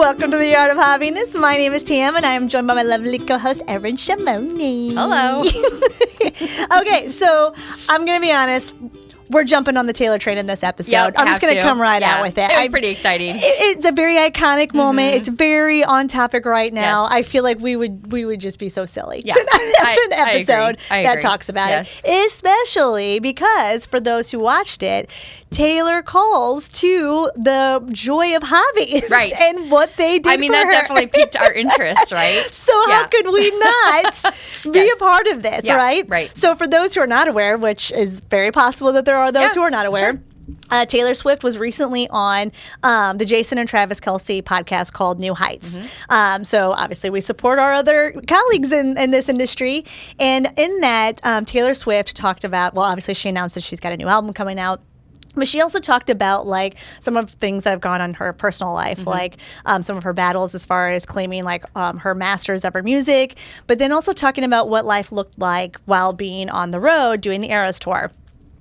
Welcome to the Art of Hobbiness. My name is Tam, and I am joined by my lovely co-host, Erin Shimoni. Hello. Okay, so I'm going to be honest. We're jumping on the Taylor train in this episode. Yep, I'm just going to come right out with it. It was pretty exciting. It's a very iconic moment. It's very on topic right now. Yes. I feel like we would just be so silly Yeah. to not have an episode I that agree. talks about Yes. it. Especially because for those who watched it, Taylor calls to the joy of hobbies Right. and what they did. I mean, for that her. definitely piqued our interest, right? So how could we not be Yes. a part of this, Yeah, right? right. So for those who are not aware, which is very possible that there are those Yeah, who are not aware, sure. Taylor Swift was recently on the Jason and Travis Kelce podcast called New Heights. So obviously we support our other colleagues in this industry. And in that, Taylor Swift talked about, well, obviously she announced that she's got a new album coming out. But she also talked about like some of the things that have gone on in her personal life, like some of her battles as far as claiming like her masters of her music, but then also talking about what life looked like while being on the road doing the Eras tour.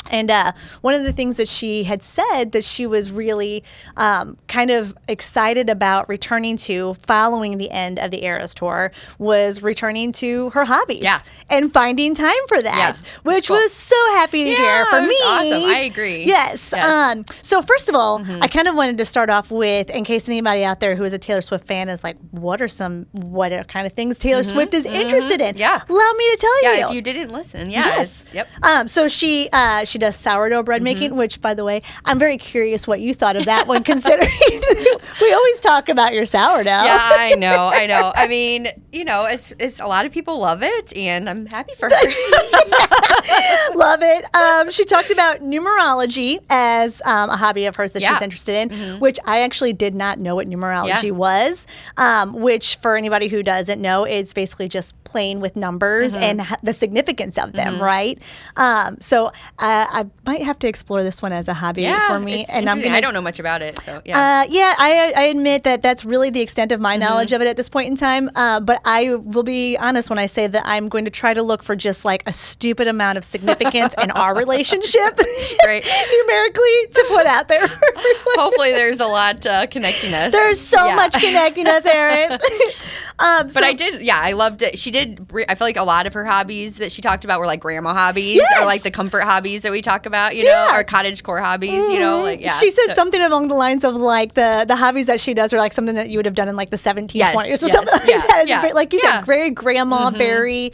And one of the things that she had said that she was really kind of excited about returning to following the end of the Eras tour was returning to her hobbies and finding time for that, which cool. was so happy to hear for it was me. awesome. I agree. Yes. Yes. So first of all, I kind of wanted to start off with, in case anybody out there who is a Taylor Swift fan is like, what are kind of things Taylor Swift is interested in? Yeah. Allow me to tell you. Yeah, if you didn't listen. Yes. Yep. So she does sourdough bread making, which, by the way, I'm very curious what you thought of that one, considering we always talk about your sourdough. Yeah, I know. I mean, it's a lot of people love it, and I'm happy for her. Love it. She talked about numerology as a hobby of hers that she's interested in, which I actually did not know what numerology was, which for anybody who doesn't know, it's basically just playing with numbers and the significance of them, right? So I might have to explore this one as a hobby for me. It's And I don't know much about it, so yeah. I admit that that's really the extent of my knowledge of it at this point in time. But I will be honest when I say that I'm going to try to look for just like a stupid amount of significance in our relationship numerically to put out there. Hopefully there's a lot connecting us. There's so much connecting us, Erin. But I loved it. I feel like a lot of her hobbies that she talked about were like grandma hobbies or like the comfort hobbies that we talk about, you know, or cottagecore hobbies, you know, like, She said something along the lines of like the hobbies that she does are like something that you would have done in like the 1720s or something like that. It's like you said, very grandma, very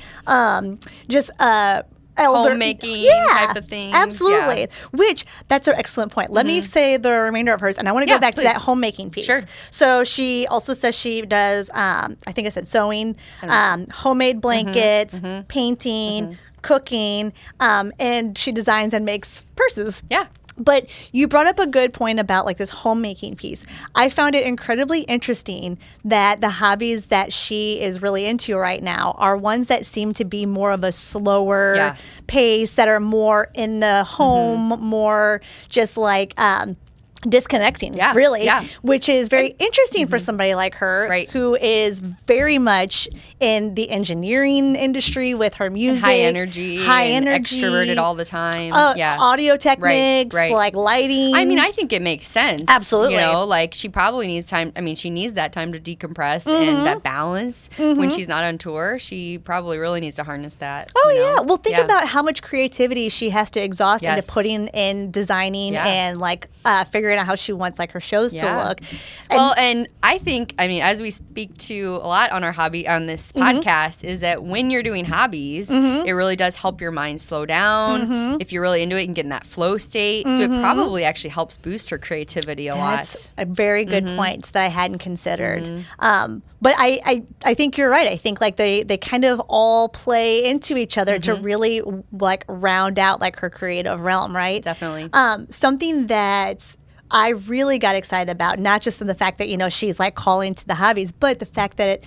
just elder homemaking type of thing. Absolutely. Yeah. Which that's an excellent point. Let me say the remainder of hers, and I want to go back to that homemaking piece. Sure. So she also says she does, I think I said sewing, homemade blankets, painting, cooking, and she designs and makes purses. Yeah. But you brought up a good point about like this homemaking piece. I found it incredibly interesting that the hobbies that she is really into right now are ones that seem to be more of a slower pace, that are more in the home, more just like disconnecting, really, which is very interesting for somebody like her, who is very much in the engineering industry with her music, and high energy, extroverted all the time, audio techniques, like lighting. I mean, I think it makes sense. Absolutely. You know, like she probably needs time. I mean, she needs that time to decompress and that balance when she's not on tour. She probably really needs to harness that. Well, think about how much creativity she has to exhaust into putting in designing and like figuring out how she wants like her shows to look. And I think, I mean, as we speak to a lot on our hobby on this podcast, is that when you're doing hobbies, it really does help your mind slow down. If you're really into it and get in that flow state. So it probably actually helps boost her creativity a lot. That's a very good point that I hadn't considered. But I think you're right. I think like they kind of all play into each other to really like round out like her creative realm, right? Definitely. Something that I really got excited about, not just in the fact that, you know, she's like calling to the hobbies, but the fact that it,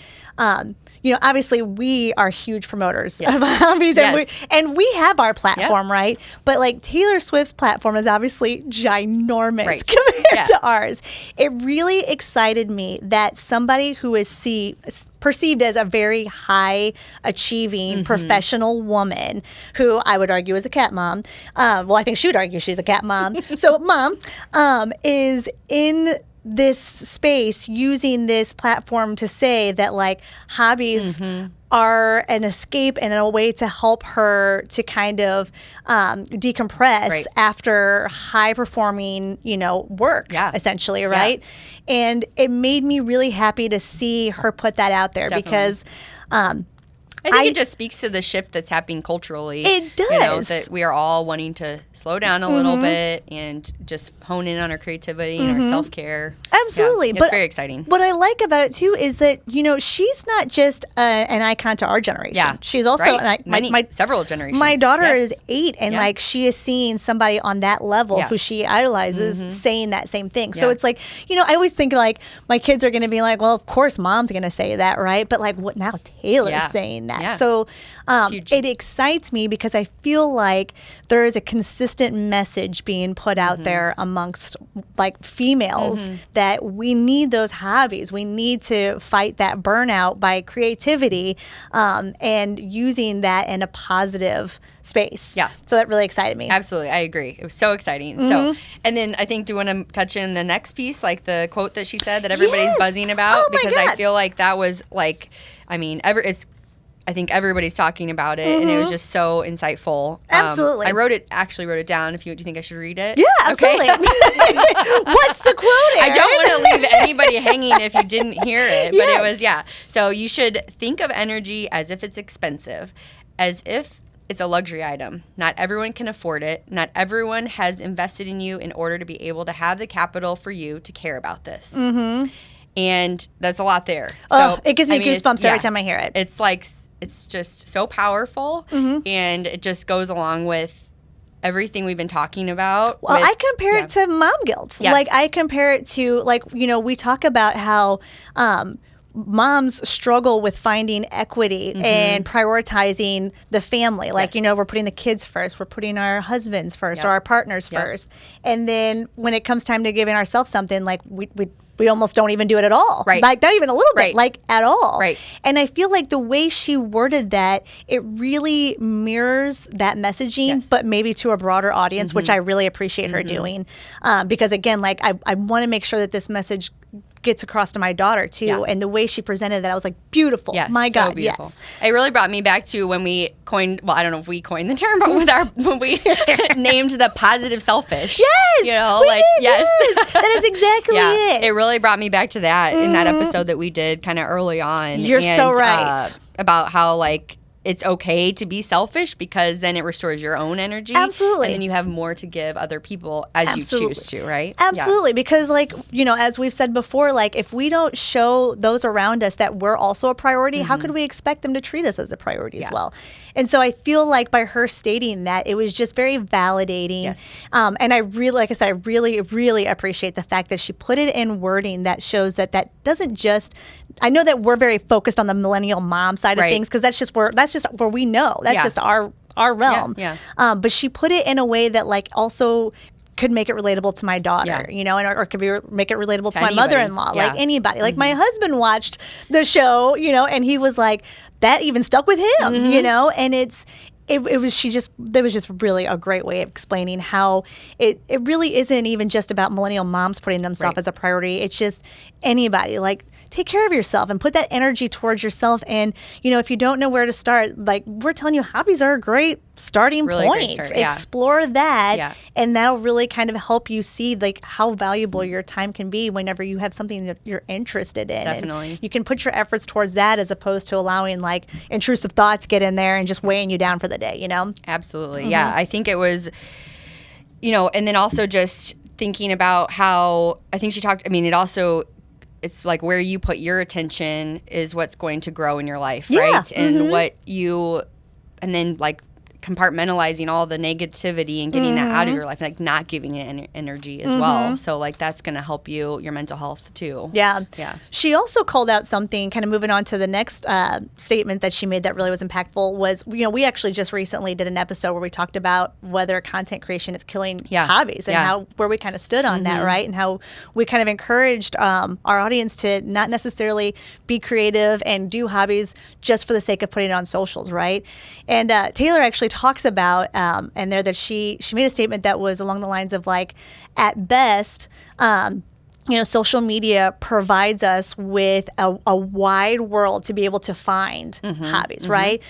you know, obviously we are huge promoters of hobbies and we have our platform, right? But like Taylor Swift's platform is obviously ginormous compared to ours. It really excited me that somebody who is perceived as a very high achieving professional woman, who I would argue is a cat mom. Well, I think she would argue she's a cat mom. So mom is in this space, using this platform to say that like hobbies are an escape and a way to help her to kind of decompress after high performing, work, essentially, right? And it made me really happy to see her put that out there because I think it just speaks to the shift that's happening culturally. It does. That we are all wanting to slow down a little bit and just hone in on our creativity and our self-care. Absolutely. It's very exciting. What I like about it, too, is that, she's not just an icon to our generation. Yeah. She's also several generations. My daughter is 8, and like she is seeing somebody on that level who she idolizes saying that same thing. So it's like, I always think like my kids are going to be like, well, of course mom's going to say that, right? But like what now Taylor's saying that. Yeah. So it excites me because I feel like there is a consistent message being put out there amongst like females that we need those hobbies. We need to fight that burnout by creativity and using that in a positive space. Yeah. So that really excited me. Absolutely. I agree. It was so exciting. So, and then I think, do you want to touch in the next piece, like the quote that she said that everybody's buzzing about? Oh my because God. I feel like that was like, I think everybody's talking about it, and it was just so insightful. Absolutely. I wrote it down. Do you think I should read it? Yeah, absolutely. Okay. What's the quote, Erin? I don't want to leave anybody hanging if you didn't hear it, but it was, So you should think of energy as if it's expensive, as if it's a luxury item. Not everyone can afford it. Not everyone has invested in you in order to be able to have the capital for you to care about this. And that's a lot there. So it gives me goosebumps every time I hear it. It's like, it's just so powerful, and it just goes along with everything we've been talking about. Well, I compare it to mom guilt. Yes. Like I compare it to we talk about how moms struggle with finding equity and prioritizing the family. Like, we're putting the kids first, we're putting our husbands first or our partners first. And then when it comes time to giving ourselves something, like we almost don't even do it at all. Right. Like not even a little bit, like at all. Right. And I feel like the way she worded that, it really mirrors that messaging, but maybe to a broader audience, which I really appreciate her doing. Because again, like I want to make sure that this message gets across to my daughter too, and the way she presented that, I was like, beautiful. Yes, my so God, beautiful. yes. It really brought me back to when we coined, well, I don't know if we coined the term, but when we named the positive selfish. Yes, we did, yes. That is exactly it. It really brought me back to that in that episode that we did kind of early on. You're so right. About how like it's okay to be selfish because then it restores your own energy. Absolutely. And then you have more to give other people as you choose to, right? Absolutely. Because like, as we've said before, like if we don't show those around us that we're also a priority, how could we expect them to treat us as a priority as well? And so I feel like by her stating that, it was just very validating. Yes. And I really, like I said, I really, really appreciate the fact that she put it in wording that shows that doesn't just, I know that we're very focused on the millennial mom side of things because that's just where we know. That's just our realm. Yeah. But she put it in a way that like also could make it relatable to my daughter, or could make it relatable to my mother-in-law, like anybody. Like my husband watched the show, and he was like, that even stuck with him, and it was just really a great way of explaining how it really isn't even just about millennial moms putting themselves as a priority. It's just anybody, like take care of yourself and put that energy towards yourself. And, if you don't know where to start, like we're telling you, hobbies are a great starting point. Explore that. And that'll really kind of help you see like how valuable your time can be whenever you have something that you're interested in. Definitely. And you can put your efforts towards that as opposed to allowing like intrusive thoughts get in there and just weighing you down for the day, Absolutely. Yeah. I think it was, and then also just thinking about how I think she talked, it's like where you put your attention is what's going to grow in your life, right? And and then like compartmentalizing all the negativity and getting that out of your life, like not giving it energy as well. So like that's going to help your mental health too. Yeah. She also called out something, kind of moving on to the next statement that she made that really was impactful was, we actually just recently did an episode where we talked about whether content creation is killing hobbies and where we kind of stood on that, right? And how we kind of encouraged our audience to not necessarily be creative and do hobbies just for the sake of putting it on socials, right? And Taylor actually talks about and there that she made a statement that was along the lines of like, at best, social media provides us with a wide world to be able to find hobbies, right?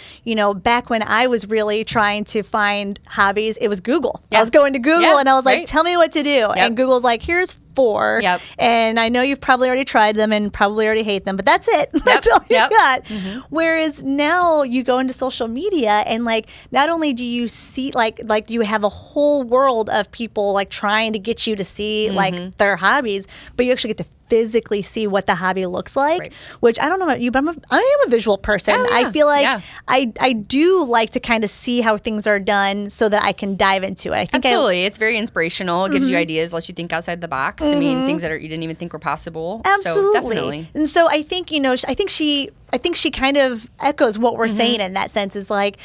Back when I was really trying to find hobbies, it was Google. I was going to Google and I was like, tell me what to do. And Google's like, here's 4. And I know you've probably already tried them and probably already hate them, but that's it. That's all you got. Whereas now you go into social media and like, not only do you see like you have a whole world of people like trying to get you to see like their hobbies, but you actually get to physically see what the hobby looks like, which I don't know about you, but I am a visual person. I feel like I do like to kind of see how things are done so that I can dive into it. I think absolutely. It's very inspirational. It gives you ideas, lets you think outside the box. I mean, things that you didn't even think were possible. Absolutely. So definitely. And so I think, I think she kind of echoes what we're saying in that sense is like,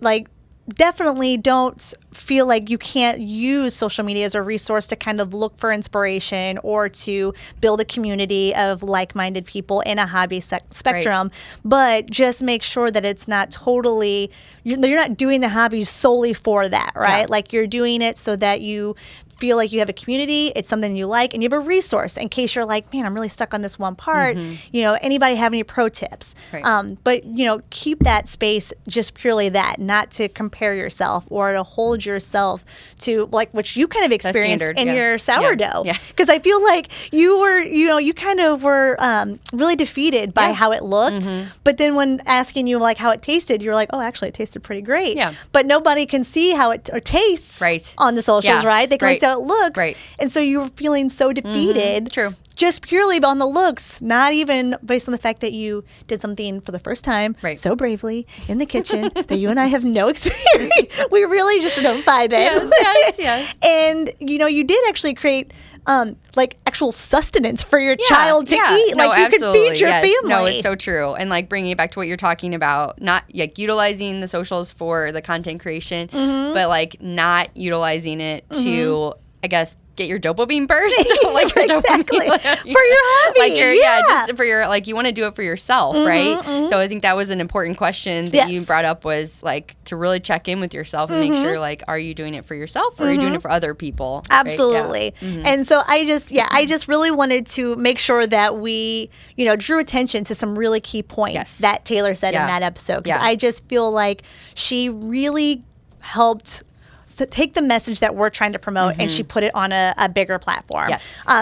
like definitely don't feel like you can't use social media as a resource to kind of look for inspiration or to build a community of like-minded people in a hobby spectrum, but just make sure that it's not totally, you're not doing the hobby solely for that, right? Like you're doing it so that you feel like you have a community, it's something you like, and you have a resource in case you're like, man, I'm really stuck on this one part. Anybody have any pro tips? But, keep that space just purely that, not to compare yourself or to hold yourself to like, which you kind of experienced in your sourdough. Because I feel like you were, you kind of were really defeated by how it looked. But then when asking you like how it tasted, you're like, oh, actually it tasted pretty great. But nobody can see how it tastes on the socials, right? They can only see how it looks. And so you were feeling so defeated. True. Just purely on the looks, not even based on the fact that you did something for the first time so bravely in the kitchen that you and I have no experience. We really just don't vibe it. Yes. And, you did actually create like actual sustenance for your child to eat. Like you could feed your family. No, it's so true. And like bringing it back to what you're talking about, not like utilizing the socials for the content creation, but like not utilizing it to, I guess, get your dopamine burst, like your dopamine, for your hobby, like just for your like you want to do it for yourself, right? So I think that was an important question that you brought up was like to really check in with yourself and make sure like are you doing it for yourself or are you doing it for other people? Absolutely. Right? And so I just really wanted to make sure that we drew attention to some really key points that Taylor said in that episode because I just feel like she really helped to take the message that we're trying to promote and she put it on a bigger platform.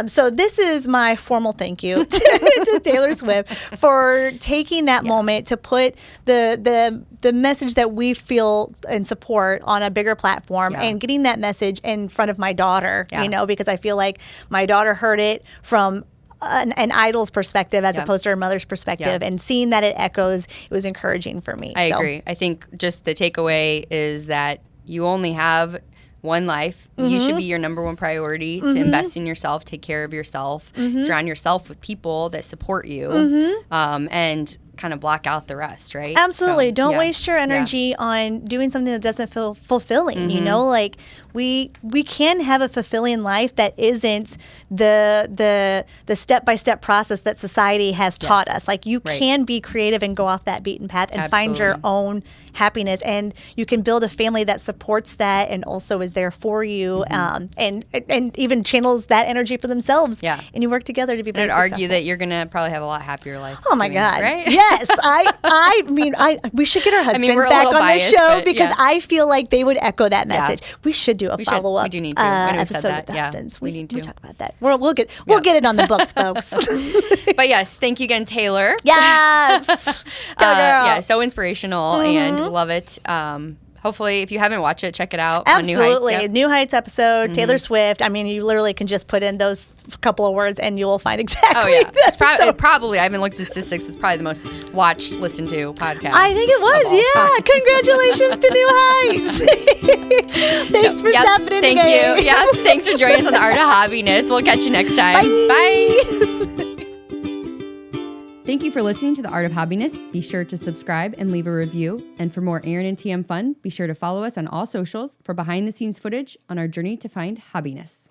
So this is my formal thank you to Taylor Swift for taking that moment to put the message that we feel and support on a bigger platform and getting that message in front of my daughter, because I feel like my daughter heard it from an idol's perspective as opposed to her mother's perspective and seeing that it echoes, it was encouraging for me. I agree. I think just the takeaway is that you only have one life. You should be your number one priority to invest in yourself, take care of yourself, surround yourself with people that support you, and kind of block out the rest, right? Absolutely. So, don't waste your energy on doing something that doesn't feel fulfilling. Like we can have a fulfilling life that isn't the step-by-step process that society has taught us. Like you can be creative and go off that beaten path and find your own happiness, and you can build a family that supports that and also is there for you, and even channels that energy for themselves. And you work together to be very successful. I'd argue that you're gonna probably have a lot happier life. Oh my God! That, right? Yes, I mean, we should get our husbands back on the show because I feel like they would echo that message. We should do a follow-up. We do need to. Episode said with the husbands. We need to talk about that. We'll get it on the books, folks. But yes, thank you again, Taylor. Yes, go girl. Yeah, so inspirational and love it. Hopefully, if you haven't watched it, check it out. Absolutely. On New Heights. New Heights episode, Taylor Swift. I mean, you literally can just put in those couple of words and you will find exactly It's probably, I haven't looked at statistics, it's probably the most watched, listened to podcast. I think it was, Congratulations to New Heights. Thanks for stopping in Thank you. Yeah, thanks for joining us on The Art of Hobbiness. We'll catch you next time. Bye. Thank you for listening to The Art of Hobbiness. Be sure to subscribe and leave a review. And for more Erin Tam fun, be sure to follow us on all socials for behind-the-scenes footage on our journey to find hobbiness.